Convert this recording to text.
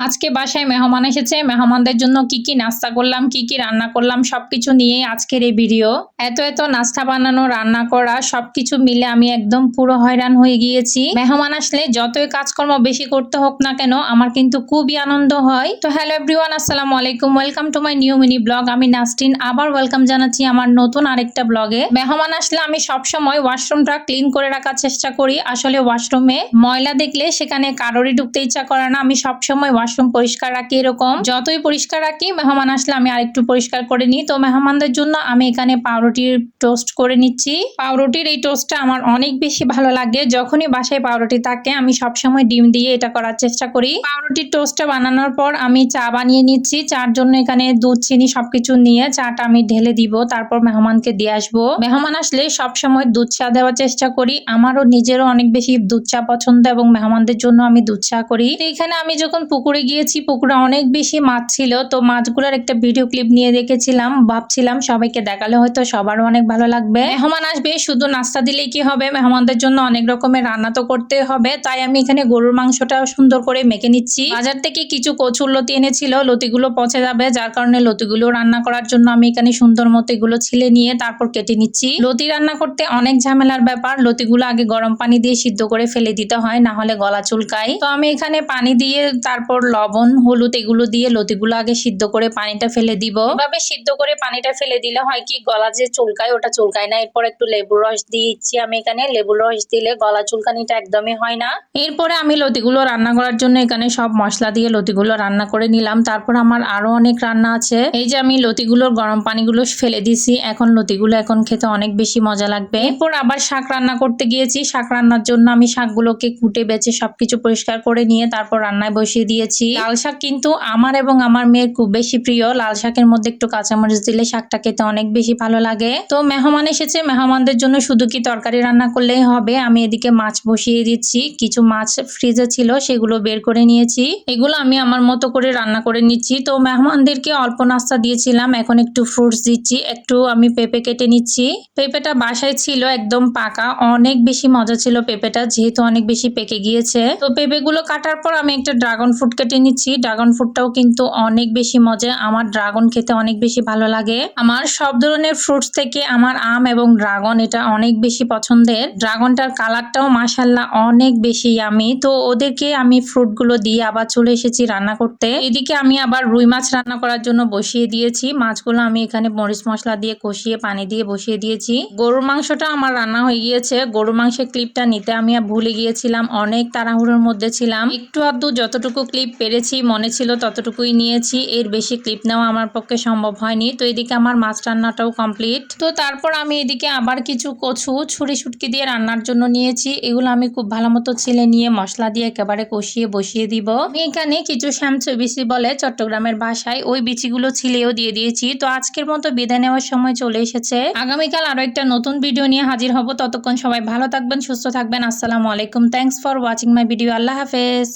আজকে বাসায় মেহমান এসেছে। মেহমানদের জন্য কি কি নাস্তা করলাম, কি কি রান্না করলাম সবকিছু নিয়েই আজকের এই ভিডিও। এত নাস্তা বানানো, রান্না করা সবকিছু মিলে আমি একদম পুরো হয়রান হয়ে গিয়েছি। মেহমান আসলে যতই কাজকর্ম বেশি করতে হোক না কেন আমার কিন্তু খুবই আনন্দ হয়। তো হ্যালো এভরিওয়ান, আসসালামু আলাইকুম, welcome to my new mini blog. আমি নাসরিন আবার ওয়েলকাম জানাচ্ছি আমার নতুন আরেকটা ব্লগে। মেহমান আসলে আমি সবসময় ওয়াশরুমটা ক্লিন করে রাখার চেষ্টা করি। আসলে ওয়াশরুমে ময়লা দেখলে সেখানে কারোরই ঢুকতে ইচ্ছা করে না। আমি সবসময় ওয়াশরুম পরিষ্কার রাখি। এরকম যতই পরিষ্কার রাখি মেহমান আসলে আমি আরেকটু পরিষ্কার করে নিই। তো মেহমানদের জন্য আমি এখানে পাউরুটির টোস্ট করে নিচ্ছি। পাউরুটির এই টোস্টটা আমার অনেক বেশি ভালো লাগে। যখনই বাসায় পাউরুটি থাকে আমি সবসময় ডিম দিয়ে এটা করার চেষ্টা করি। পাউরুটির টোস্টটা বানানোর পর আমি চা বানিয়ে নিচ্ছি। চার জন্য এখানে দুধ, চিনি সবকিছু নিয়ে চাটা আমি ঢেলে দিব, তারপর মেহমানকে দিয়ে আসবো। মেহমান আসলে সবসময় দুধ চা দেওয়ার চেষ্টা করি। আমারও নিজেরও অনেক বেশি দুধ চা পছন্দ এবং মেহমানদের জন্য আমি দুধ চা করি। এখানে আমি যখন পুকুরে গিয়েছি, পুকুরে অনেক বেশি মাছ ছিল। তো মাছগুলোর একটা ভিডিও ক্লিপ নিয়ে রেখেছিলাম, ভাবছিলাম সবাইকে দেখালে হয়তো সবারও অনেক ভালো লাগবে। মেহমান আসবে, শুধু নাস্তা দিলেই কি হবে, মেহমানদের জন্য অনেক রকমের রান্না তো করতে হবে। তাই আমি এখানে গরুর মাংসটা সুন্দর করে মেখে নিচ্ছি। বাজার থেকে কিছু কচুর লতি এনেছিল, লতিগুলো পচে যাবে, যার কারণে লতিগুলো রান্না করার জন্য আমি এখানে সুন্দর মতো এগুলো ছিলে নিয়ে তারপর কেটে নিচ্ছি। লতি রান্না করতে অনেক ঝামেলার ব্যাপার। লতিগুলো আগে গরম পানি দিয়ে সিদ্ধ করে ফেলে দিতে হয়, না হলে গলা চুলকায়। তো আমি এখানে পানি দিয়ে তারপর লবণ, হলুদ এগুলো দিয়ে লতিগুলো আগে সিদ্ধ করে পানিটা ফেলে দিব। এভাবে সিদ্ধ করে পানিটা ফেলে দিলে হয় কি, গলা যে চুলকায় ওটা চুলকায় না। এরপর একটু লেবুর রস দিচ্ছি আমি এখানে। লেবুর রস দিলে গলা চুলকানিটা একদমই হয় না। এরপরে আমি লতিগুলো রান্না করার জন্য এখানে সব মশলা দিয়ে লতিগুলো রান্না করে নিলাম। তারপর আমার আরো অনেক রান্না আছে। এই যে আমি লতিগুলোর গরম পানিগুলো ফেলে দিছি। এখন লতিগুলো এখন খেতে অনেক বেশি মজা লাগবে। এরপর আবার শাক রান্না করতে গিয়েছি। শাক রান্নার জন্য আমি শাকগুলোকে কুটে বেছে সবকিছু পরিষ্কার করে নিয়ে তারপর রান্নায় বসিয়ে দিয়েছি। লাল শাক কিন্তু আমার এবং আমার মেয়ের খুব বেশি প্রিয়। লাল শাকের মধ্যে একটু কাঁচামরিচ দিলে শাকটা খেতে অনেক বেশি ভালো লাগে। তো মেহমান এসেছে, মেহমানদের জন্য শুধু কি তরকারি রান্না করলেই হবে? আমি এদিকে মাছ বসিয়ে দিচ্ছি। কিছু মাছ ফ্রিজে ছিল, সেগুলো বের করে নিয়েছি। এগুলো আমি আমার মতো করে রান্না করে নিচ্ছি। তো মেহমানদেরকে অল্প নাস্তা দিয়েছিলাম, এখন একটু ফ্রুটস দিচ্ছি। একটু আমি পেঁপে কেটে নিচ্ছি। পেঁপেটা বাসায় ছিল, একদম পাকা, অনেক বেশি মজা ছিল পেঁপেটা, যেহেতু অনেক বেশি পেকে গিয়েছে। তো পেঁপেগুলো কাটার পর আমি একটা ড্রাগন ফ্রুট কেটে নিচ্ছি। ড্রাগন ফ্রুটটাও কিন্তু অনেক বেশি মজা। আমার ড্রাগন খেতে অনেক বেশি ভালো লাগে। আমার সব ধরনের ফ্রুটস থেকে আমার আম এবং ড্রাগন এটা অনেক বেশি পছন্দের। ড্রাগনটার কালারটাও মাশাআল্লাহ অনেক বেশি ইয়ামি। তো ওদেরকে আমি ফ্রুটগুলো দিয়ে আবার চলে এসেছি রান্না করতে। এদিকে আমি আবার রুই মাছ রান্না করার জন্য বসিয়ে দিয়েছি। মাছগুলো আমি এখানে মরিচ মশলা দিয়ে কষিয়ে পানি দিয়ে বসিয়ে দিয়েছি। গরুর মাংসটা আমার রান্না হয়ে গিয়েছে। গরুর মাংসের ক্লিপটা নিতে আমি ভুলে গিয়েছিলাম, অনেক তাড়াহুড়োর মধ্যে ছিলাম। একটু আধটু যতটুকু ক্লিপ পেরেছি মনে ছিল ততটুকুই নিয়েছি। এর বেশি ক্লিপ নেওয়া আমার পক্ষে সম্ভব হয়নি। তো এদিকে আমার মাছ রান্নাটাও কমপ্লিট। তো তারপর আমি এদিকে আবার কিছু কচু ছুরি শুটকি দিয়ে রান্নার জন্য নিয়েছি। এগুলো আমি খুব ভালো মতো ছিলে নিয়ে মশলা দিয়ে একেবারে কষিয়ে বসিয়ে দিব। আমি এখানে কিছু শ্যামচই বিচি বলে চট্টগ্রামের ভাষায়, ওই বিচিগুলো ছিলেও দিয়ে দিয়েছি। তো আজকের মতো বিদায় নেওয়ার সময় চলে এসেছে। আগামীকাল আরো একটা নতুন ভিডিও নিয়ে হাজির হব। ততক্ষণ সবাই ভালো থাকবেন, সুস্থ থাকবেন। আসসালামু আলাইকুম, thanks for watching my video. আল্লাহ হাফেজ।